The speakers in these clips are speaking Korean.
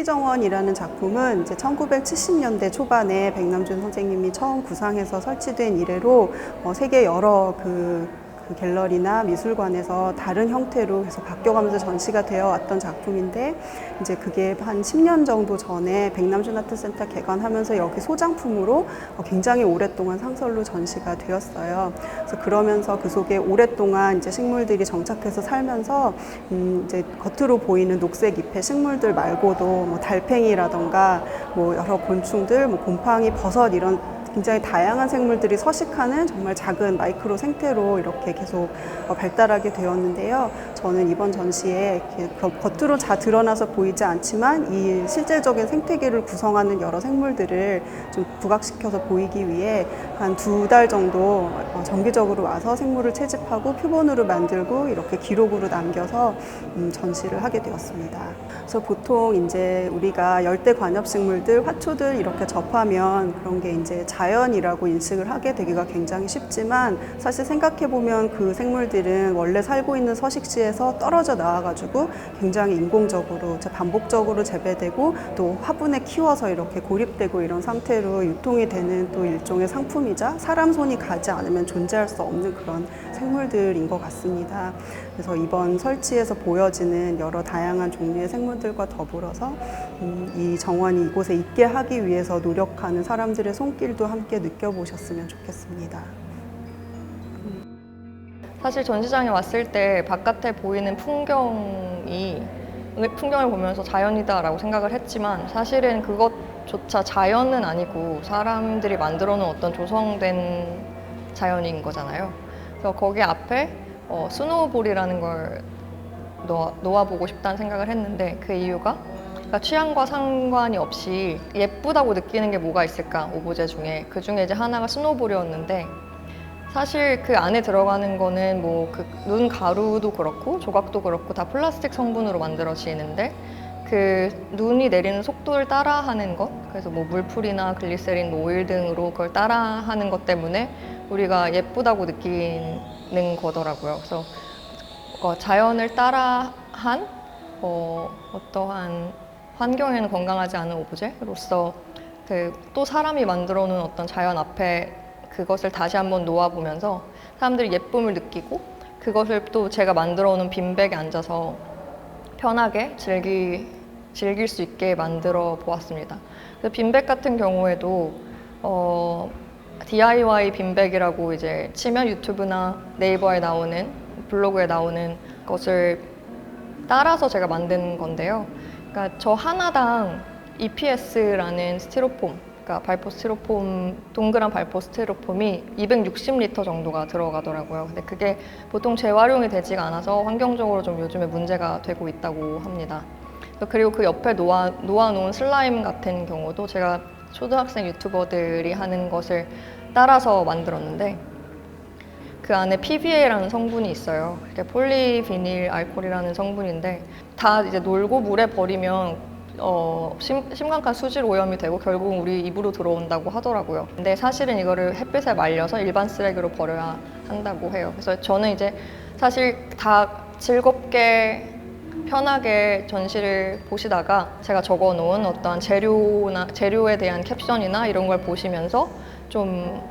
천리정원이라는 작품은 이제 1970년대 초반에 백남준 선생님이 처음 구상해서 설치된 이래로 세계 여러 그 갤러리나 미술관에서 다른 형태로 계속 바뀌어가면서 전시가 되어 왔던 작품인데, 이제 그게 한 10년 정도 전에 백남준 아트센터 개관하면서 여기 소장품으로 굉장히 오랫동안 상설로 전시가 되었어요. 그래서 그러면서 그 속에 오랫동안 이제 식물들이 정착해서 살면서 이제 겉으로 보이는 녹색 잎의 식물들 말고도 뭐 달팽이라던가 뭐 여러 곤충들, 뭐 곰팡이, 버섯 이런 굉장히 다양한 생물들이 서식하는 정말 작은 마이크로 생태로 이렇게 계속 발달하게 되었는데요. 저는 이번 전시에 겉으로 다 드러나서 보이지 않지만 이 실제적인 생태계를 구성하는 여러 생물들을 좀 부각시켜서 보이기 위해 한 2달 정도 정기적으로 와서 생물을 채집하고 표본으로 만들고 이렇게 기록으로 남겨서 전시를 하게 되었습니다. 그래서 보통 이제 우리가 열대 관엽식물들, 화초들 이렇게 접하면 그런 게 이제 자연이라고 인식을 하게 되기가 굉장히 쉽지만, 사실 생각해보면 그 생물들은 원래 살고 있는 서식지에서 떨어져 나와가지고 굉장히 인공적으로 반복적으로 재배되고 또 화분에 키워서 이렇게 고립되고 이런 상태로 유통이 되는 또 일종의 상품이자 사람 손이 가지 않으면 존재할 수 없는 그런 생물들인 것 같습니다. 그래서 이번 설치에서 보여지는 여러 다양한 종류의 생물들과 더불어서 이 정원이 이곳에 있게 하기 위해서 노력하는 사람들의 손길도 함께 느껴보셨으면 좋겠습니다. 사실 전시장에 왔을 때 바깥에 보이는 풍경을 보면서 자연이다라고 생각을 했지만, 사실은 그것조차 자연은 아니고 사람들이 만들어 놓은 어떤 조성된 자연인 거잖아요. 그래서 거기 앞에 스노우볼이라는 걸 놓아보고 싶다는 생각을 했는데, 그 이유가 그러니까 취향과 상관이 없이 예쁘다고 느끼는 게 뭐가 있을까, 오브제 중에. 그 중에 이제 하나가 스노우볼이었는데, 사실 그 안에 들어가는 거는 뭐 그 눈 가루도 그렇고 조각도 그렇고 다 플라스틱 성분으로 만들어지는데, 그 눈이 내리는 속도를 따라하는 것, 그래서 뭐 물풀이나 글리세린, 뭐 오일 등으로 그걸 따라하는 것 때문에 우리가 예쁘다고 느끼는 거더라고요. 그래서 자연을 따라한 어떠한 환경에는 건강하지 않은 오브제로서 또 사람이 만들어 놓은 어떤 자연 앞에 그것을 다시 한번 놓아보면서 사람들이 예쁨을 느끼고, 그것을 또 제가 만들어 놓은 빈백에 앉아서 편하게 즐길 수 있게 만들어 보았습니다. 빈백 같은 경우에도 DIY 빈백이라고 이제 치면 유튜브나 네이버에 나오는, 블로그에 나오는 것을 따라서 제가 만든 건데요. 그러니까 저 하나당 EPS라는 스티로폼, 그러니까 발포 스티로폼, 동그란 발포 스티로폼이 260리터 정도가 들어가더라고요. 근데 그게 보통 재활용이 되지가 않아서 환경적으로 좀 요즘에 문제가 되고 있다고 합니다. 그리고 그 옆에 놓아놓은 슬라임 같은 경우도 제가 초등학생 유튜버들이 하는 것을 따라서 만들었는데, 그 안에 PBA라는 성분이 있어요. 폴리비닐 알코올이라는 성분인데, 다 이제 놀고 물에 버리면 심각한 수질 오염이 되고 결국 우리 입으로 들어온다고 하더라고요. 근데 사실은 이거를 햇빛에 말려서 일반 쓰레기로 버려야 한다고 해요. 그래서 저는 이제 사실 다 즐겁게 편하게 전시를 보시다가 제가 적어놓은 어떤 재료에 대한 캡션이나 이런 걸 보시면서 좀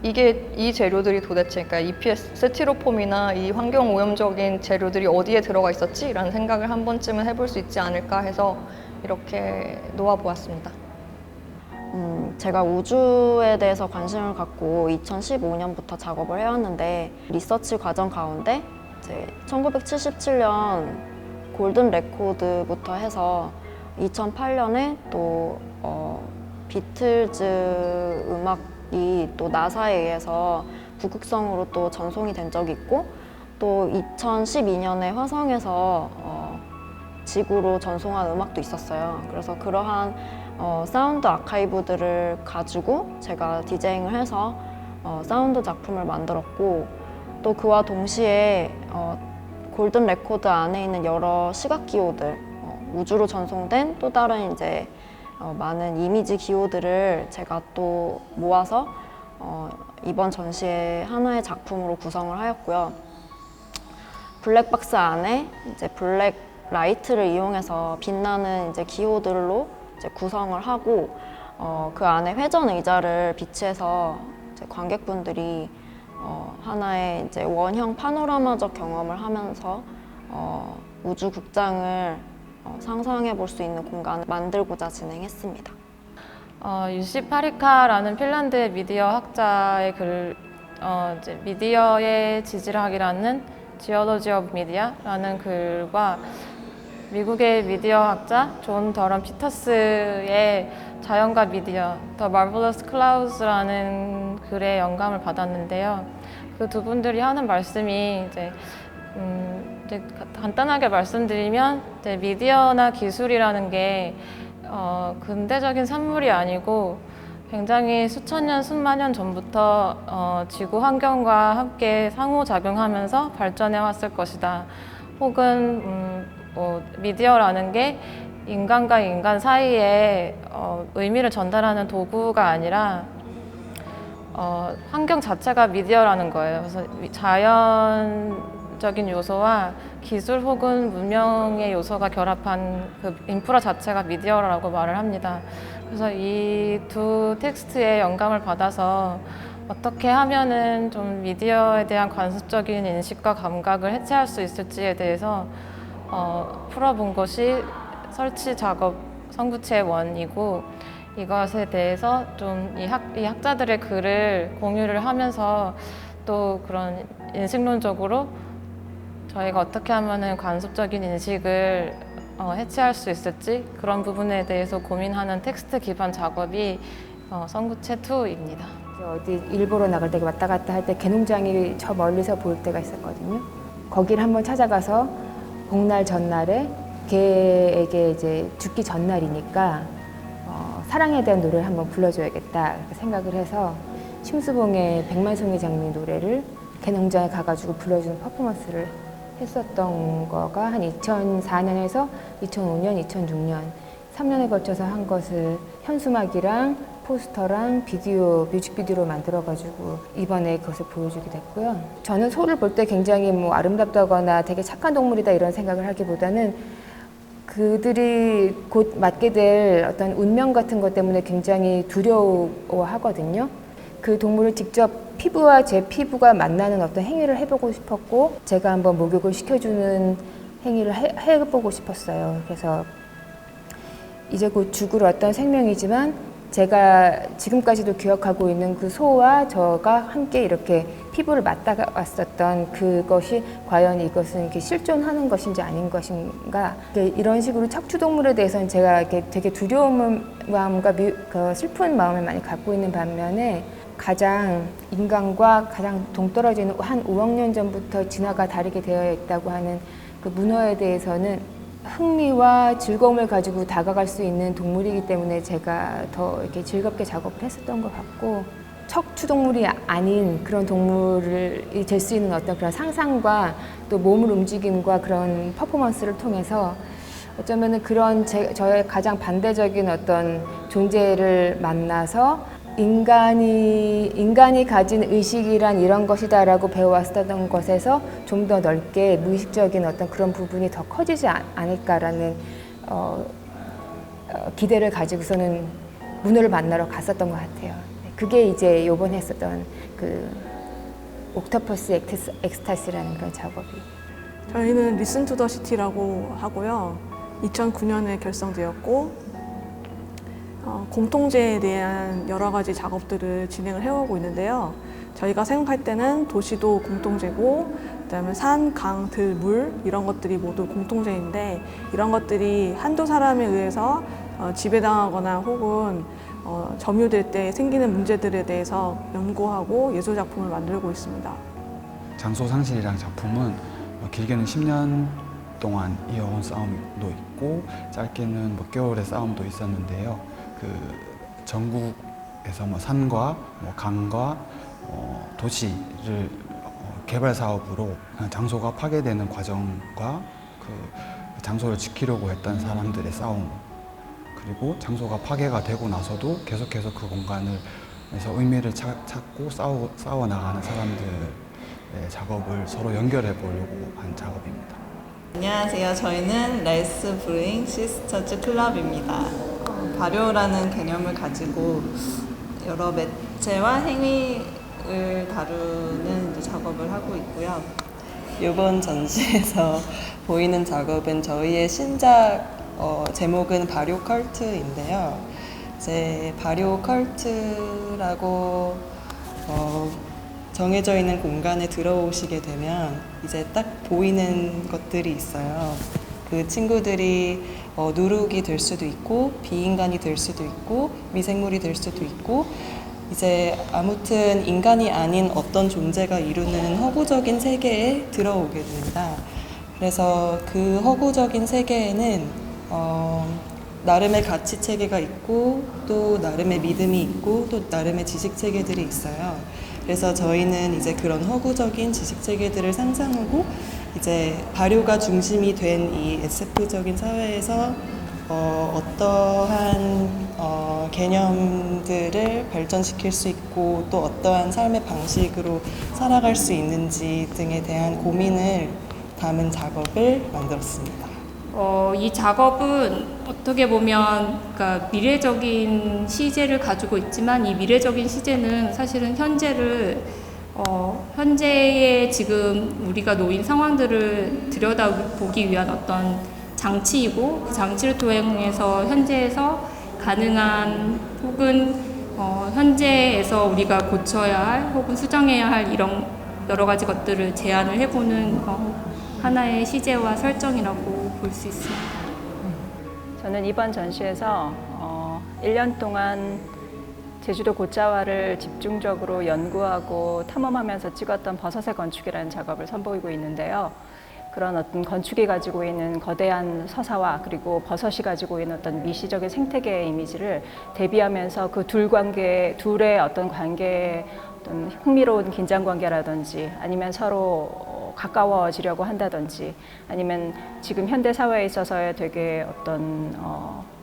이 재료들이 도대체, 그러니까 EPS 스티로폼이나 이 환경 오염적인 재료들이 어디에 들어가 있었지? 라는 생각을 한 번쯤은 해볼 수 있지 않을까 해서 이렇게 놓아보았습니다. 제가 우주에 대해서 관심을 갖고 2015년부터 작업을 해왔는데, 리서치 과정 가운데 이제 1977년 골든 레코드부터 해서 2008년에 또 비틀즈 음악이 또 나사에 의해서 북극성으로 또 전송이 된 적이 있고, 또 2012년에 화성에서 지구로 전송한 음악도 있었어요. 그래서 그러한 사운드 아카이브들을 가지고 제가 디제잉을 해서 사운드 작품을 만들었고, 또 그와 동시에 골든 레코드 안에 있는 여러 시각 기호들, 우주로 전송된 또 다른 이제 많은 이미지 기호들을 제가 또 모아서 이번 전시의 하나의 작품으로 구성을 하였고요. 블랙박스 안에 이제 블랙 라이트를 이용해서 빛나는 이제 기호들로 이제 구성을 하고 그 안에 회전 의자를 비치해서 이제 관객분들이 하나의 이제 원형 파노라마적 경험을 하면서 우주 극장을 상상해 볼 수 있는 공간을 만들고자 진행했습니다. 유시 파리카라는 핀란드의 미디어 학자의 이제 미디어의 지질학이라는 지오로지 오브 미디어라는 글과 미국의 미디어 학자 존 더런 피터스의 자연과 미디어 The Marvelous Clouds라는 글에 영감을 받았는데요. 그 두 분들이 하는 말씀이 이제 간단하게 말씀드리면 이제 미디어나 기술이라는 게 근대적인 산물이 아니고 굉장히 수천 년, 수만 년 전부터 지구 환경과 함께 상호작용하면서 발전해 왔을 것이다. 혹은 미디어라는 게 인간과 인간 사이에 의미를 전달하는 도구가 아니라 환경 자체가 미디어라는 거예요. 그래서 자연적인 요소와 기술 혹은 문명의 요소가 결합한 그 인프라 자체가 미디어라고 말을 합니다. 그래서 이 두 텍스트에 영감을 받아서 어떻게 하면은 좀 미디어에 대한 관습적인 인식과 감각을 해체할 수 있을지에 대해서 풀어본 것이 설치 작업 성구체의 원이고, 이것에 대해서 좀 이 학자들의 글을 공유를 하면서 또 그런 인식론적으로 저희가 어떻게 하면은 관습적인 인식을 해체할 수 있을지 그런 부분에 대해서 고민하는 텍스트 기반 작업이 성구체 2입니다. 어디 일보러 나갈 때 왔다 갔다 할 때 개농장이 저 멀리서 보일 때가 있었거든요. 거기를 한번 찾아가서 복날 전날에 개에게 이제 죽기 전날이니까 사랑에 대한 노래를 한번 불러줘야겠다 이렇게 생각을 해서 심수봉의 백만송이 장미 노래를 개농장에 가가지고 불러주는 퍼포먼스를 했었던 거가 한 2004년에서 2005년, 2006년 3년에 걸쳐서 한 것을 현수막이랑 포스터랑 뮤직비디오로 만들어가지고 이번에 그것을 보여주게 됐고요. 저는 소를 볼 때 굉장히 뭐 아름답다거나 되게 착한 동물이다 이런 생각을 하기보다는 그들이 곧 맞게 될 어떤 운명 같은 것 때문에 굉장히 두려워하거든요. 그 동물을 직접 피부와 제 피부가 만나는 어떤 행위를 해보고 싶었고, 제가 한번 목욕을 시켜주는 행위를 해보고 싶었어요. 그래서 이제 곧 죽을 어떤 생명이지만 제가 지금까지도 기억하고 있는 그 소와 저가 함께 이렇게 피부를 맞닿았었던 그것이 과연 이것은 이렇게 실존하는 것인지 아닌 것인가, 이런 식으로 척추동물에 대해서는 제가 이렇게 되게 두려운 마음과 슬픈 마음을 많이 갖고 있는 반면에 가장 인간과 가장 동떨어지는 한 5억 년 전부터 진화가 다르게 되어 있다고 하는 그 문어에 대해서는 흥미와 즐거움을 가지고 다가갈 수 있는 동물이기 때문에 제가 더 이렇게 즐겁게 작업을 했었던 것 같고, 척추동물이 아닌 그런 동물이 될 수 있는 어떤 그런 상상과 또 몸을 움직임과 그런 퍼포먼스를 통해서 어쩌면은 그런 저의 가장 반대적인 어떤 존재를 만나서 인간이 가진 의식이란 이런 것이다라고 배워왔었던 것에서 좀 더 넓게 무의식적인 어떤 그런 부분이 더 커지지 않을까라는 기대를 가지고서는 문호를 만나러 갔었던 것 같아요. 그게 이제 요번에 했었던 그 옥토퍼스 엑스타시라는 그런 작업이. 저희는 리슨 투 더 시티라고 하고요. 2009년에 결성되었고 공통제에 대한 여러 가지 작업들을 진행을 해오고 있는데요. 저희가 생각할 때는 도시도 공통제고, 그다음에 산, 강, 들, 물 이런 것들이 모두 공통제인데, 이런 것들이 한두 사람에 의해서 지배당하거나 혹은 점유될 때 생기는 문제들에 대해서 연구하고 예술 작품을 만들고 있습니다. 장소상실이라는 작품은 길게는 10년 동안 이어온 싸움도 있고 짧게는 몇 개월의 싸움도 있었는데요. 그 전국에서 산과 강과 도시를 개발 사업으로 장소가 파괴되는 과정과 그 장소를 지키려고 했던 사람들의 싸움, 그리고 장소가 파괴가 되고 나서도 계속해서 그 공간에서 의미를 찾고 싸워 나가는 사람들의 작업을 서로 연결해 보려고 한 작업입니다. 안녕하세요. 저희는 레스 브루잉 시스터즈 클럽입니다. 발효라는 개념을 가지고 여러 매체와 행위를 다루는 이제 작업을 하고 있고요. 이번 전시에서 보이는 작업은 저희의 신작 제목은 발효 컬트인데요. 이제 발효 컬트라고 정해져 있는 공간에 들어오시게 되면 이제 딱 보이는 것들이 있어요. 그 친구들이 누룩이 될 수도 있고 비인간이 될 수도 있고 미생물이 될 수도 있고 이제 아무튼 인간이 아닌 어떤 존재가 이루는 허구적인 세계에 들어오게 됩니다. 그래서 그 허구적인 세계에는 나름의 가치 체계가 있고 또 나름의 믿음이 있고 또 나름의 지식 체계들이 있어요. 그래서 저희는 이제 그런 허구적인 지식 체계들을 상상하고 이제 발효가 중심이 된 이 SF적인 사회에서 어떠한 개념들을 발전시킬 수 있고 또 어떠한 삶의 방식으로 살아갈 수 있는지 등에 대한 고민을 담은 작업을 만들었습니다. 이 작업은 어떻게 보면 그러니까 미래적인 시제를 가지고 있지만 이 미래적인 시제는 사실은 현재의 지금 우리가 놓인 상황들을 들여다보기 위한 어떤 장치이고 그 장치를 통해서 현재에서 가능한 혹은 현재에서 우리가 고쳐야 할 혹은 수정해야 할 이런 여러 가지 것들을 제안을 해보는 하나의 시제와 설정이라고 볼 수 있습니다. 저는 이번 전시에서 1년 동안 제주도 곶자화를 집중적으로 연구하고 탐험하면서 찍었던 버섯의 건축이라는 작업을 선보이고 있는데요. 그런 어떤 건축이 가지고 있는 거대한 서사와 그리고 버섯이 가지고 있는 어떤 미시적인 생태계의 이미지를 대비하면서 그 둘의 어떤 관계에 어떤 흥미로운 긴장 관계라든지 아니면 서로 가까워지려고 한다든지 아니면 지금 현대 사회에 있어서의 되게 어떤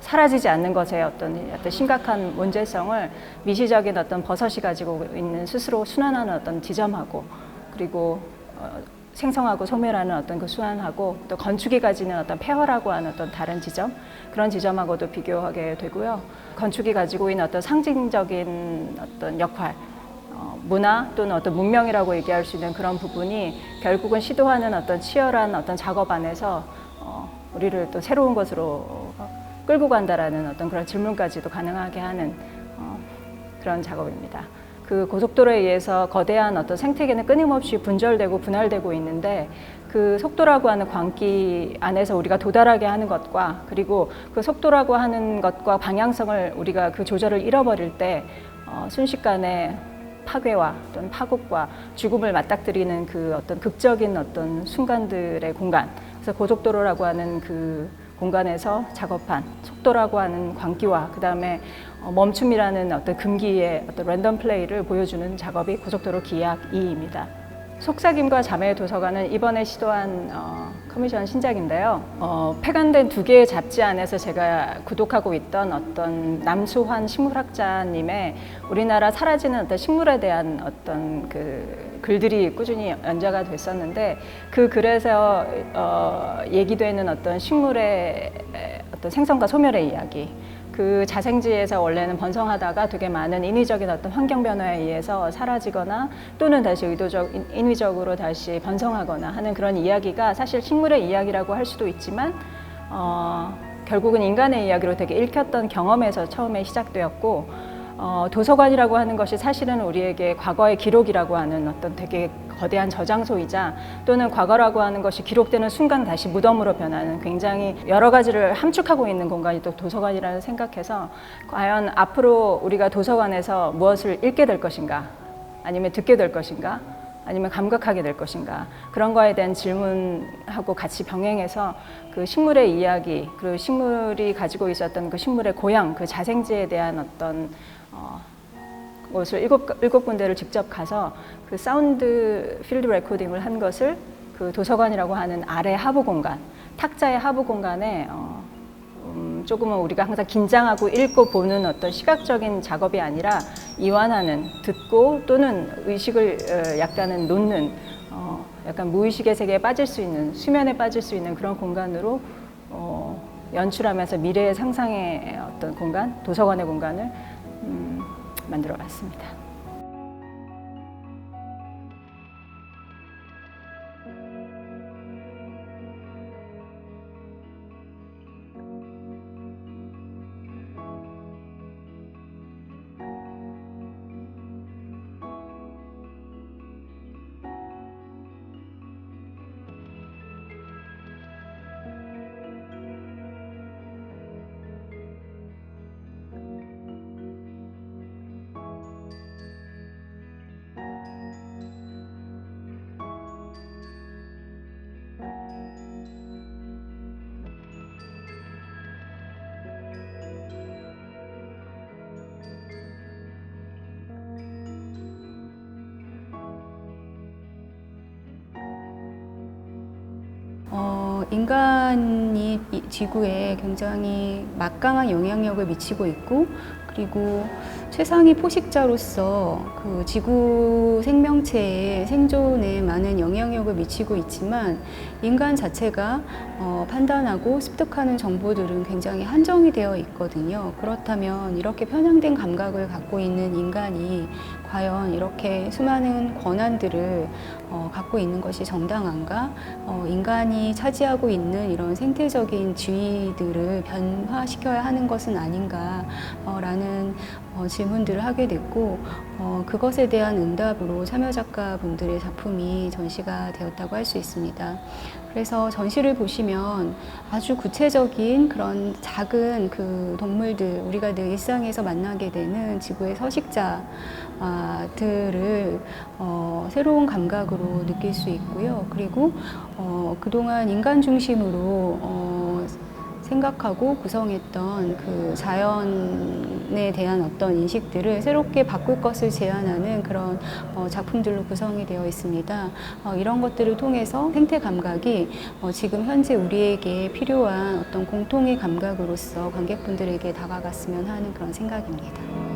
사라지지 않는 것의 어떤 심각한 문제성을 미시적인 어떤 버섯이 가지고 있는 스스로 순환하는 어떤 지점하고 그리고 생성하고 소멸하는 어떤 그 순환하고 또 건축이 가지는 어떤 폐허라고 하는 어떤 다른 지점 그런 지점하고도 비교하게 되고요. 건축이 가지고 있는 어떤 상징적인 어떤 역할 문화 또는 어떤 문명이라고 얘기할 수 있는 그런 부분이 결국은 시도하는 어떤 치열한 어떤 작업 안에서 우리를 또 새로운 것으로 끌고 간다라는 어떤 그런 질문까지도 가능하게 하는 그런 작업입니다. 그 고속도로에 의해서 거대한 어떤 생태계는 끊임없이 분절되고 분할되고 있는데 그 속도라고 하는 광기 안에서 우리가 도달하게 하는 것과 그리고 그 속도라고 하는 것과 방향성을 우리가 그 조절을 잃어버릴 때 순식간에 파괴와 또는 파국과 죽음을 맞닥뜨리는 그 어떤 극적인 어떤 순간들의 공간. 그래서 고속도로라고 하는 그 공간에서 작업한 속도라고 하는 광기와 그 다음에 멈춤이라는 어떤 금기의 어떤 랜덤 플레이를 보여주는 작업이 고속도로 기약 2입니다. 속삭임과 자매의 도서관은 이번에 시도한 커미션 신작인데요. 폐간된 두 개의 잡지 안에서 제가 구독하고 있던 어떤 남수환 식물학자님의 우리나라 사라지는 어떤 식물에 대한 어떤 그 글들이 꾸준히 연재가 됐었는데 그 글에서 얘기되는 어떤 식물의 어떤 생성과 소멸의 이야기 그 자생지에서 원래는 번성하다가 되게 많은 인위적인 어떤 환경 변화에 의해서 사라지거나 또는 다시 인위적으로 다시 번성하거나 하는 그런 이야기가 사실 식물의 이야기라고 할 수도 있지만 결국은 인간의 이야기로 되게 읽혔던 경험에서 처음에 시작되었고 도서관이라고 하는 것이 사실은 우리에게 과거의 기록이라고 하는 어떤 되게 거대한 저장소이자 또는 과거라고 하는 것이 기록되는 순간 다시 무덤으로 변하는 굉장히 여러 가지를 함축하고 있는 공간이 또 도서관이라는 생각해서 과연 앞으로 우리가 도서관에서 무엇을 읽게 될 것인가 아니면 듣게 될 것인가 아니면 감각하게 될 것인가 그런 거에 대한 질문하고 같이 병행해서 그 식물의 이야기 그리고 식물이 가지고 있었던 그 식물의 고향 그 자생지에 대한 어떤 곳을 일곱 군데를 직접 가서 그 사운드 필드 레코딩을 한 것을 그 도서관이라고 하는 아래 하부 공간, 탁자의 하부 공간에 조금은 우리가 항상 긴장하고 읽고 보는 어떤 시각적인 작업이 아니라 이완하는, 듣고 또는 의식을 약간은 놓는 약간 무의식의 세계에 빠질 수 있는, 수면에 빠질 수 있는 그런 공간으로 연출하면서 미래의 상상의 어떤 공간, 도서관의 공간을 만들어 봤습니다. 인간이 이 지구에 굉장히 막강한 영향력을 미치고 있고, 그리고 최상위 포식자로서 그 지구 생명체의 생존에 많은 영향력을 미치고 있지만, 인간 자체가 판단하고 습득하는 정보들은 굉장히 한정이 되어 있거든요. 그렇다면 이렇게 편향된 감각을 갖고 있는 인간이 과연 이렇게 수많은 권한들을 갖고 있는 것이 정당한가? 인간이 차지하고 있는 이런 생태적인 지위들을 변화시켜야 하는 것은 아닌가? 라는 질문들을 하게 됐고, 그것에 대한 응답으로 참여 작가분들의 작품이 전시가 되었다고 할 수 있습니다. 그래서 전시를 보시면 아주 구체적인 그런 작은 그 동물들, 우리가 늘 일상에서 만나게 되는 지구의 서식자들을 새로운 감각으로 느낄 수 있고요. 그리고 그동안 인간 중심으로 생각하고 구성했던 그 자연에 대한 어떤 인식들을 새롭게 바꿀 것을 제안하는 그런 작품들로 구성이 되어 있습니다. 이런 것들을 통해서 생태 감각이 지금 현재 우리에게 필요한 어떤 공통의 감각으로서 관객분들에게 다가갔으면 하는 그런 생각입니다.